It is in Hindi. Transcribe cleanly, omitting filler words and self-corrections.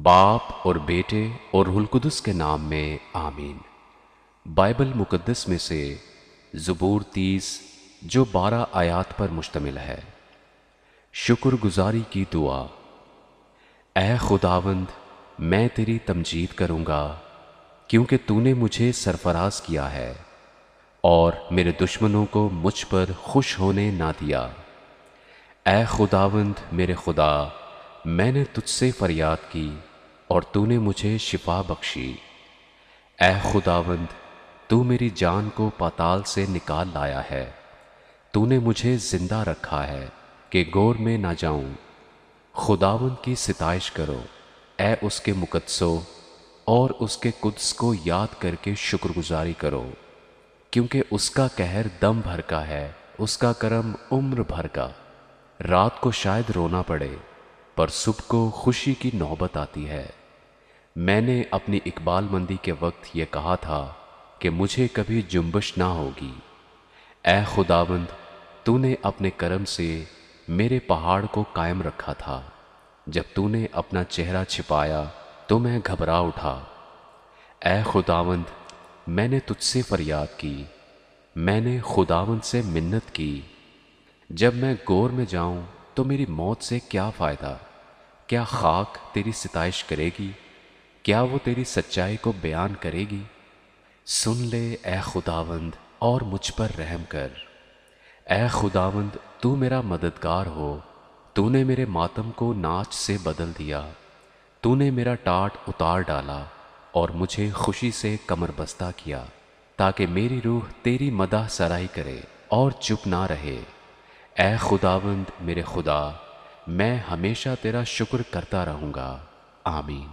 बाप और बेटे और रूहुल कुदस के नाम में आमीन। बाइबल मुकद्दस में से ज़बूर 30 जो 12 आयात पर मुश्तमिल है। शुक्रगुजारी की दुआ। ए खुदावंद, मैं तेरी तमजीद करूँगा क्योंकि तूने मुझे सरफराज किया है और मेरे दुश्मनों को मुझ पर खुश होने ना दिया। ए खुदावंद मेरे खुदा, मैंने तुझसे फरियाद की और तूने मुझे शिफा बख्शी। ए खुदावंद, तू मेरी जान को पाताल से निकाल लाया है। तूने मुझे जिंदा रखा है कि गौर में ना जाऊं। खुदावंद की सिताइश करो, ए उसके मुकद्दसों, और उसके कुद्स को याद करके शुक्रगुजारी करो, क्योंकि उसका कहर दम भर का है, उसका करम उम्र भर का। रात को शायद रोना पड़े पर सुबह को खुशी की नौबत आती है। मैंने अपनी इकबालमंदी के वक्त ये कहा था कि मुझे कभी जुम्बश ना होगी। ए खुदावंद, तूने अपने करम से मेरे पहाड़ को कायम रखा था। जब तूने अपना चेहरा छिपाया तो मैं घबरा उठा। ए खुदावंद, मैंने तुझसे फरियाद की, मैंने खुदावंद से मिन्नत की। जब मैं गौर में जाऊं तो मेरी मौत से क्या फ़ायदा? क्या खाक तेरी सिताइश करेगी? क्या वो तेरी सच्चाई को बयान करेगी? सुन ले ए खुदावंद और मुझ पर रहम कर। ए खुदावंद, तू मेरा मददगार हो। तूने मेरे मातम को नाच से बदल दिया। तूने मेरा टाट उतार डाला और मुझे खुशी से कमर बस्ता किया, ताकि मेरी रूह तेरी मदह सराई करे और चुप ना रहे। ए खुदावंद मेरे खुदा, मैं हमेशा तेरा शुक्र करता रहूँगा। आमीन।